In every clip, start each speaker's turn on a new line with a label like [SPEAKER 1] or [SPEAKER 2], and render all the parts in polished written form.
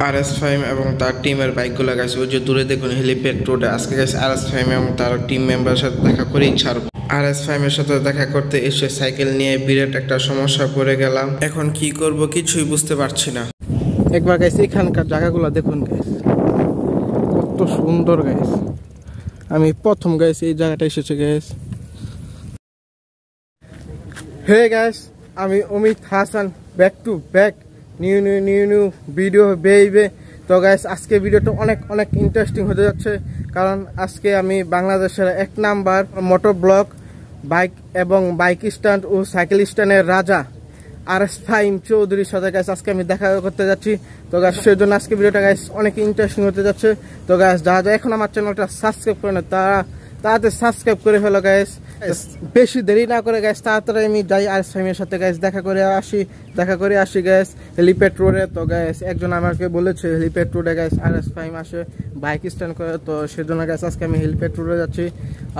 [SPEAKER 1] RS Fahim এবং তার টিমের বাইকগুলো গাইস ওই যে দূরে দেখুন হেলিপ্যাড রোডে। আজকে গাইস RS ফাহিম এবং তার টিম মেম্বারের সাথে দেখা করেই ছাড়ব। RS ফাহিমের সাথে দেখা করতে এসে সাইকেল নিয়ে বিরাট একটা সমস্যা পড়ে গেলাম। এখন কি করব কিছুই বুঝতে পারছি না। একবার গাইস এখানকার জায়গাগুলো দেখুন গাইস, কত সুন্দর গাইস। আমি প্রথম গাইস এই জায়গাটা এসেছি গাইস। হে গাইস, আমি Amit Hasan, back to back new video baby. তো গাইস আজকে ভিডিওটা অনেক ইন্টারেস্টিং হতে যাচ্ছে, কারণ আজকে আমি বাংলাদেশের 1 নাম্বার মোটর ব্লগ বাইক এবং বাইক স্ট্যান্ড ও সাইকেল স্ট্যান্ডের রাজা RS ফাহিম চৌধুরীর সাথে গাইস আজকে আমি দেখা করতে যাচ্ছি। তো গাইস সেজন্য আজকে ভিডিওটা গাইস অনেক ইন্টারেস্টিং হতে যাচ্ছে। তো গাইস যারা এখন আমার চ্যানেলটা সাবস্ক্রাইব করে না তাড়াতাড়ি সাবস্ক্রাইব করে ফেলো গাইস। বেশি দেরি না করে গাইস তাড়াতাড়ি আমি যাই RS ফাহিমের সাথে গাইস দেখা করে আসি গাইস হেলিপ্যাড রোডে। তো গাইস একজন আমাকে বলেছে হেলিপ্যাড রোডে গাইস RS ফাহিম আসে বাইক স্ট্যান্ড করে, তো সেজন্য গাইস আজকে আমি হেলিপ্যাড রোডে যাচ্ছি।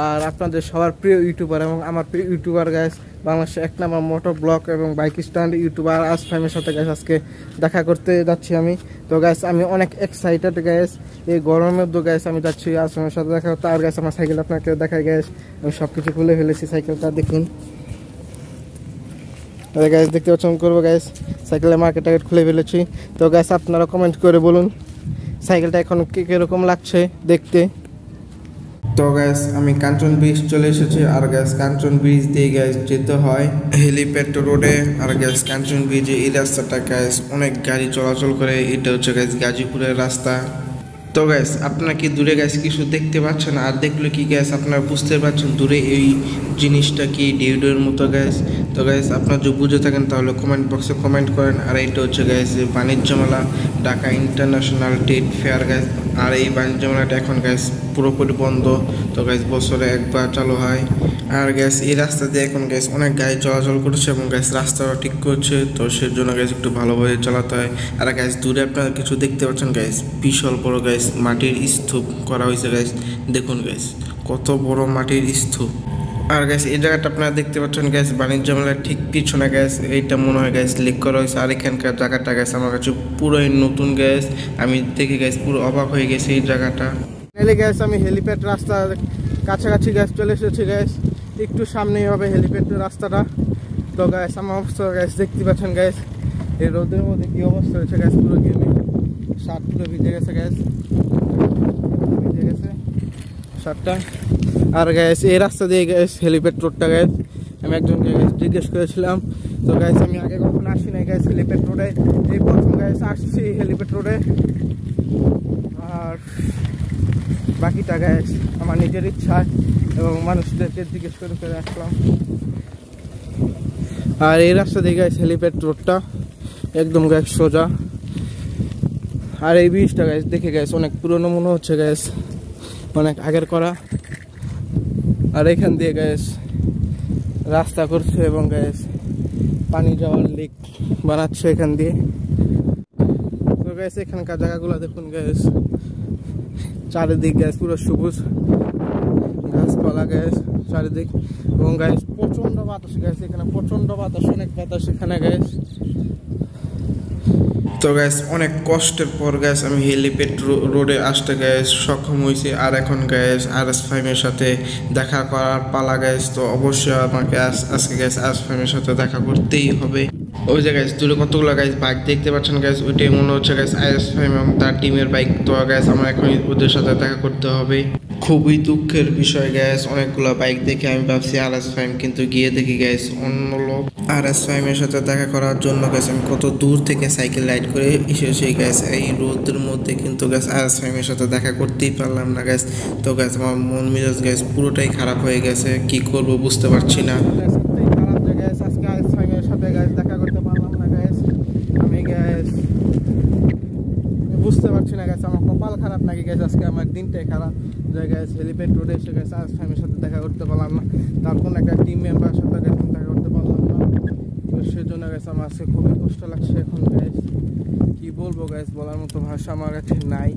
[SPEAKER 1] আর আপনাদের সবার প্রিয় ইউটিউবার এবং আমার প্রিয় ইউটিউবার গাইস বাংলাদেশের 1 নাম্বার মোটর ব্লগ এবং বাইক স্ট্যান্ড ইউটিউবার RS ফাহিমের সাথে গাইস আজকে দেখা করতে যাচ্ছি আমি। তো গাইস আমি অনেক এক্সাইটেড গাইস, এই গরমের মধ্যে গাইস আমি যাচ্ছি RS ফাহিমের সাথে দেখা করতে। আর গাইস আমার সাইকেল আপনাকে দেখাই গাইস, আমি সবকিছু খুলে ফেলেছি সাইকেলটা দেখুন। আরে গাইস দেখতে পছন্দ করবো গাইস, সাইকেলের মার্কেট খুলে ফেলেছি। তো গাইস আপনারা কমেন্ট করে বলুন সাইকেলটা এখন কিরকম লাগছে দেখতে। তো গাইস আমি কাঞ্চন ব্রিজ চলে এসেছি। আর গাইস কাঞ্চন ব্রিজ দিয়ে গাইস যেতে হয় হেলিপ্যাড রোডে। আর গাইস কাঞ্চন ব্রিজে এই রাস্তাটা গাইস অনেক গাড়ি চলাচল করে, এটা হচ্ছে গাইস গাজীপুরের রাস্তা। তো গাইস আপনারা কি দূরে গাইস কিছু দেখতে পাচ্ছেন? আর দেখলে কি গাইস আপনারা বুঝতে পারছেন দূরে এই জিনিসটা কি ডিউডোর মতো গাইস? তো গাইস আপনারা যদি বুঝে থাকেন তাহলে কমেন্ট বক্সে কমেন্ট করেন। আর এইটা হচ্ছে গাইস বাণিজ্য মেলা, Dhaka international trade fair guys. আর এই বাণিজ্য মেলাটা এখন গাইস পুরোপুরি বন্ধ, তো গাইস বছরে একবার চালু হয়। আর গ্যাস এই রাস্তা দিয়ে এখন গ্যাস অনেক গাড়ি চলাচল করছে এবং গ্যাস রাস্তাটা ঠিক করছে, তো সেজন্য গ্যাস একটু ভালোভাবে চালাতে হয়। আর গ্যাস দূরে আপনারা কিছু দেখতে পাচ্ছেন গ্যাস, বিশাল বড় গ্যাস মাটির স্তূপ করা হয়েছে গ্যাস। দেখুন গ্যাস কত বড় মাটির স্তূপ। আর গ্যাস এই জায়গাটা আপনারা দেখতে পাচ্ছেন গ্যাস বাণিজ্য মেলার ঠিক পিছনে গ্যাস এইটা মনে হয় গ্যাস লিক করা হয়েছে। আর এখানকার জায়গাটা গ্যাস আমার কাছে পুরোই নতুন গ্যাস, আমি দেখে গ্যাস পুরো অবাক হয়ে গেছি এই জায়গাটা। গ্যাস আমি হেলিপ্যাড রাস্তা কাছাকাছি গ্যাস চলে এসেছি গ্যাস, একটু সামনেই হবে হেলিপ্যাড রাস্তাটা। তো গ্যাস আমার অবস্থা গ্যাস দেখতে পাচ্ছেন গ্যাস, এই রোদের মধ্যে কি অবস্থা হয়েছে গ্যাস, পুরো গেমে শার্ট পুরো ভিজে গেছে গ্যাস, ভিজে গেছে শার্টটা। আর গ্যাস এই রাস্তা দিয়ে গ্যাস হেলিপ্যাড রোডটা গ্যাস আমি একজনকে গ্যাস জিজ্ঞেস করেছিলাম। তো গ্যাস আমি আগে কখনো আসি নাই গ্যাস হেলিপ্যাড রোডে, এই প্রথম গ্যাস আসছি হেলিপ্যাড রোডে। আর বাকিটা গ্যাস আমার নিজের ইচ্ছা এবং মানুষদেরকে জিজ্ঞেস করে আসলাম। আর এই রাস্তা দিয়ে গ্যাস হেলিপ্যাড রোডটা একদম গ্যাস সোজা। আর এই ব্রিজটা গ্যাস দেখে গ্যাস অনেক পুরনো মনে হচ্ছে গ্যাস, অনেক আগের করা। আর এখান দিয়ে গ্যাস রাস্তা করছে এবং গ্যাস পানি যাওয়ার লেক বানাচ্ছে এখান দিয়ে। তো গ্যাস এখানকার জায়গাগুলো দেখুন গ্যাস, চারিদিক গ্যাস পুরো সবুজ গাছপালা গ্যাস চারিদিক, এবং গ্যাস প্রচন্ড বাতাস গ্যাস, এখানে প্রচন্ড বাতাস, অনেক বাতাস এখানে গ্যাস। তো গ্যাস অনেক কষ্টের পর গ্যাস আমি হেলিপ্যাড রোডে আসতে গ্যাস সক্ষম হয়েছি। আর এখন গ্যাস RS ফাহিমের সাথে দেখা করার পালা গ্যাস, তো অবশ্যই আমাকে আজকে গ্যাস RS ফাহিমের সাথে দেখা করতেই হবে। ওই যে গ্যাস দূরে কতগুলো গ্যাস বাইক দেখতে পাচ্ছেন গ্যাস, ওইটাই মনে হচ্ছে গ্যাস RS ফাহিম এবং তার টিমের বাইক। তো গ্যাস আমার এখন ওদের সাথে দেখা করতে হবে। খুবই দুঃখের বিষয় গ্যাস, অনেকগুলো বাইক দেখে আমি ভাবছি RS ফাহিম, কিন্তু গিয়ে দেখি গ্যাস অন্য লোক। RS ফাহিমের সাথে দেখা করার জন্য গ্যাস আমি কত দূর থেকে সাইকেল রাইড করে এসেছি গ্যাস এই রোদের মধ্যে, কিন্তু গ্যাস RS ফাহিমের সাথে দেখা করতেই পারলাম না গ্যাস। তো গ্যাস আমার মন মেজাজ গ্যাস পুরোটাই খারাপ হয়ে গেছে, কি করব বুঝতে পারছি না। আজকে RS ফাহিমের সাথে গ্যাস দেখা করতে পারলাম না গ্যাস, আমি গ্যাস বুঝতে পারছি না গ্যাস আমার কপাল খারাপ নাকি গ্যাস, আজকে আমার দিনটাই খারাপ যে গ্যাস হেলিপ্যাড রোডে এসে গ্যাস RS ফাহিমের সাথে দেখা করতে পারলাম না, তার কোনো একটা টিম মেম্বারের সাথে গ্যাস দেখা করতে পারলাম না। তো সেজন্য গ্যাস আমার আজকে খুবই কষ্ট লাগছে এখন গ্যাস, কি বলবো গ্যাস বলার মতো ভাষা আমার কাছে নাই।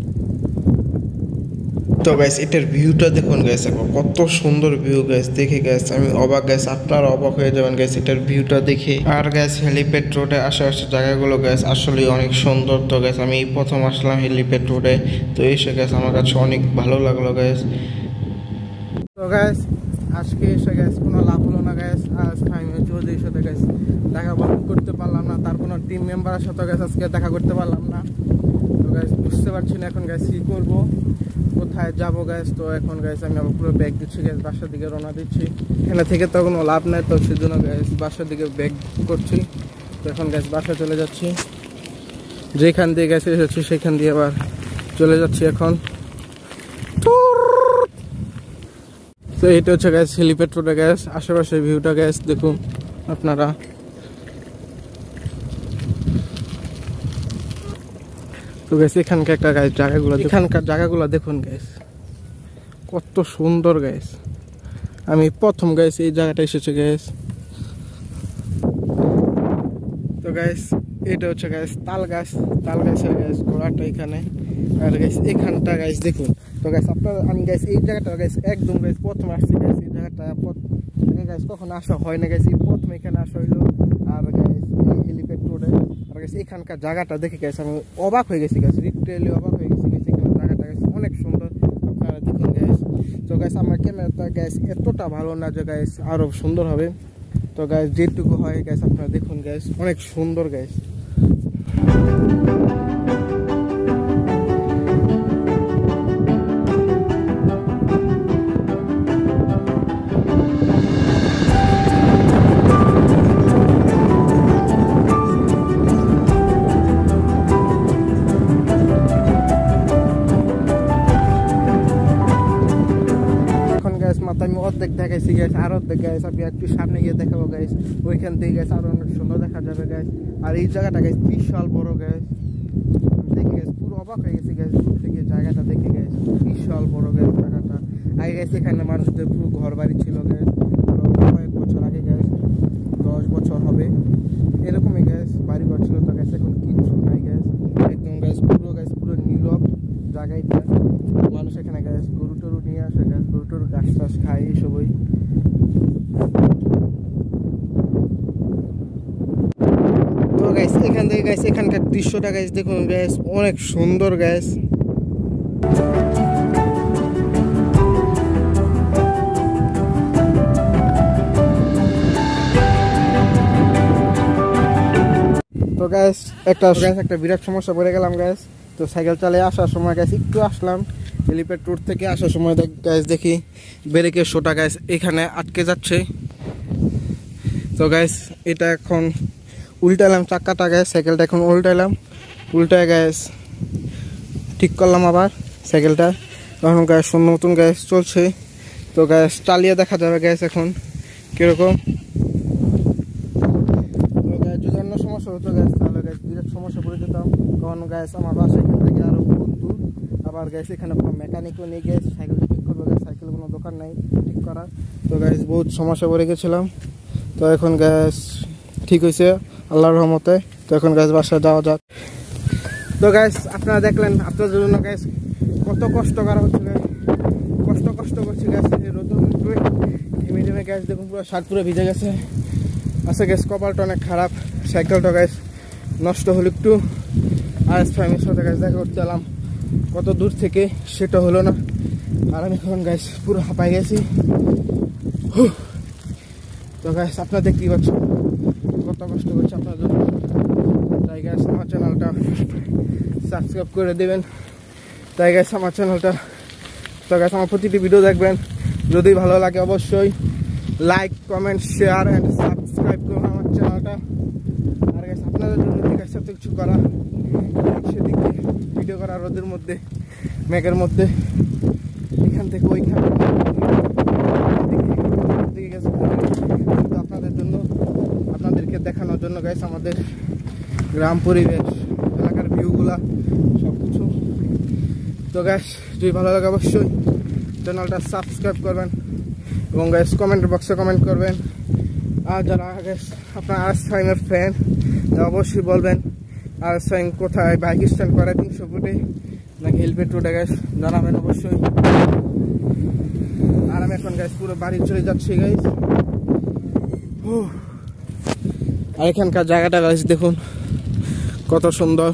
[SPEAKER 1] তো গাইস এটার ভিউটা দেখুন গাইস, কত সুন্দর ভিউ গাইস। দেখে গাইস আমি অবাক গাইস, আপনারা অবাক হয়ে যাবেন গাইস এটার ভিউটা দেখে। আর গাইস হেলিপ্যাড রোডে আশেপাশে জায়গাগুলো গাইস আসলে অনেক সুন্দর। তো গাইস আমি এই প্রথম আসলাম হেলিপ্যাড রোডে, তো এসে গাইস আমার কাছে অনেক ভালো লাগলো গাইস। তো গাইস আজকে এসে গাইস কোনো লাভ হলো না গাইস। আজ ফাহিম চৌধুরীর সাথে গাইস দেখা করতে পারলাম না, তার কোনো টিম মেম্বারের সাথে গাইস আজকে দেখা করতে পারলাম না। তো গাইস বুঝতে পারছি না এখন গাইস কী করবো, কোথায় যাবো গাইস। তো এখন গাইস আমি আবার পুরো ব্যাগ দিচ্ছি গাইস, বাসার দিকে রওনা দিচ্ছি। এখানে থেকে তো কোনো লাভ নাই, তো সেজন্য গাইস বাসার দিকে ব্যাগ করছি। তো এখন গাইস বাসা চলে যাচ্ছি, যেখান দিয়ে গাইস এসেছি সেখান দিয়ে আবার চলে যাচ্ছি এখন। তো এটা হচ্ছে গ্যাস হেলিপ্যাড রোডে গ্যাস, আশেপাশের ভিউটা গ্যাস দেখুন আপনারা। তো গ্যাস এখানকার একটা গ্যাস জায়গাগুলো, এখানকার জায়গাগুলো দেখুন গ্যাস কত সুন্দর গ্যাস। আমি প্রথম গ্যাস এই জায়গাটা এসেছে গ্যাস। তো গ্যাস এটা হচ্ছে গ্যাস তাল গাছের গ্যাস গোড়াটা এখানে। আর গ্যাস এখানটা গ্যাস দেখুন। তো গ্যাস আপনার আমি গ্যাস এই জায়গাটা গ্যাস একদম গ্যাস প্রথম আসছি গ্যাস, এই জায়গাটা গ্যাস কখনো আসা হয় না গ্যাস, এই প্রথম এখানে আসা হইলো। আর গ্যাস এই হেলিপ্যাড রোডে আর গ্যাস এখানকার জায়গাটা দেখে গ্যাস আমি অবাক হয়ে গেছি গ্যাস, লিটারেলি অবাক হয়ে গেছি গ্যাস। এখানে জায়গাটা গ্যাস অনেক সুন্দর, আপনারা দেখুন গ্যাস। তো গ্যাস আমার ক্যামেরাটা গ্যাস এতটা ভালো না যে গ্যাস আরও সুন্দর হবে। তো গ্যাস যেটুকু হয় গ্যাস আপনারা দেখুন গ্যাস অনেক সুন্দর গ্যাস। আমি অর্ধেক দেখাইছি গ্যাস, আর অর্ধেক গ্যাস আমি একটু সামনে গিয়ে দেখাবো গ্যাস। ওইখান থেকে গ্যাস আরো অনেক সুন্দর দেখা যাবে গ্যাস। আর এই জায়গাটা গ্যাস বিশাল বড় গ্যাস, দেখে গ্যাস পুরো অবাক হয়ে গেছি গ্যাস দূর থেকে জায়গাটা দেখে গ্যাস, বিশাল বড় গ্যাস জায়গাটা। আগে গ্যাস এখানে মানুষদের পুরো ঘর বাড়ি ছিল গ্যাস, কয়েক বছর আগে গ্যাস 10 বছর হবে এরকমই গ্যাস বাড়ি ঘর ছিল। তো গ্যাস এখন কিচ্ছু নাই গ্যাস, একদম গ্যাস পুরো নীরব জায়গাটা। মানুষ এখানে গ্যাস গরু টরু নিয়ে আসে গ্যাস, গরু টরু ঘাস টাস খায় এইসবই। তো গ্যাস এখান থেকে গ্যাস এখানকার দৃশ্যটা গ্যাস দেখুন গ্যাস অনেক সুন্দর গ্যাস। তো গ্যাস একটা বিরাট সমস্যা পড়ে গেলাম গ্যাস। তো সাইকেল চালিয়ে আসার সময় গ্যাস একটু আসলাম হেলিপ্যাড রোড থেকে, আসার সময় গ্যাস দেখি ব্রেকের শোটা গ্যাস এখানে আটকে যাচ্ছে। তো গ্যাস এটা এখন উল্টালাম চাক্কাটা গ্যাস, সাইকেলটা এখন উল্টায় গ্যাস ঠিক করলাম আবার সাইকেলটা। এখন গ্যাস নতুন গ্যাস চলছে। তো গ্যাস চালিয়ে দেখা যাবে গ্যাস এখন কীরকম। তো গ্যাস যদি অন্য সমস্যা হতো গ্যাস তাহলে গ্যাস বিরাট সমস্যা পড়ে যেতাম, কারণ গ্যাস আমার বাসা এখান থেকে আরও বহুত দূর। আবার গ্যাস এখানে কোনো মেকানিকও নেই গ্যাস, সাইকেলটা ঠিক করবো গ্যাস, সাইকেল কোনো দোকান নেই ঠিক করার। তো গ্যাস বহুত সমস্যা পড়ে গেছিলাম। তো এখন গ্যাস ঠিক হয়েছে আল্লাহর রহমতে। তো এখন গ্যাস বাসায় যাওয়া যাক। তো গ্যাস আপনারা দেখলেন, আপনাদের জন্য গ্যাস কত কষ্ট করা হচ্ছে গ্যাস, কষ্ট করছি গ্যাস এই রোদের মধ্যে ঘেমে গ্যাস দেখুন পুরো শার্ট পুরো ভিজে গেছে। আচ্ছা গ্যাস কপালটা অনেক খারাপ, সাইকেলটা গ্যাস নষ্ট হলো একটু। আর ফ্যামিলির সাথে গ্যাস দেখা করতে এলাম কত দূর থেকে, সেটা হলো না। আর আমি এখন গ্যাস পুরো হাঁপাই গেছি। তো গ্যাস আপনারা দেখতেই পাচ্ছেন কত কষ্ট করছে আপনার জন্য। তাই গ্যাস আমার চ্যানেলটা সাবস্ক্রাইব করে দেবেন। তাই গ্যাস আমার চ্যানেলটা, তো গ্যাস আমার প্রতিটি ভিডিও দেখবেন, যদি ভালো লাগে অবশ্যই like comment share and subscribe করুন আমার চ্যানেলটা। আর গ্যাস আপনাদের জন্য গ্যাস সাথে কিছু করা, সেদিকে ভিডিও করা রোদের মধ্যে মেঘের মধ্যে, এখান থেকে ওইখানে গ্যাস আপনাদের জন্য, আপনাদেরকে দেখানোর জন্য গ্যাস আমাদের গ্রাম পরিবেশ এলাকার ভিউগুলা সব কিছু। তো গ্যাস যদি ভালো লাগে অবশ্যই চ্যানেলটা সাবস্ক্রাইব করবেন এবং গ্যাস কমেন্ট বক্সে কমেন্ট করবেন। আর যারা গ্যাস আপনার আরএস ফাহিমের ফ্যান অবশ্যই বলবেন আরএস ফাহিম কোথায় বাইক স্ট্যান্ড করে 300 ফুটে, নাকি হেলমেট রোডে গাইস জানাবেন অবশ্যই। আর আমি এখন গাইস পুরো বাড়ি চলে যাচ্ছি গাইস। আর এখানকার জায়গাটা গাইস দেখুন কত সুন্দর।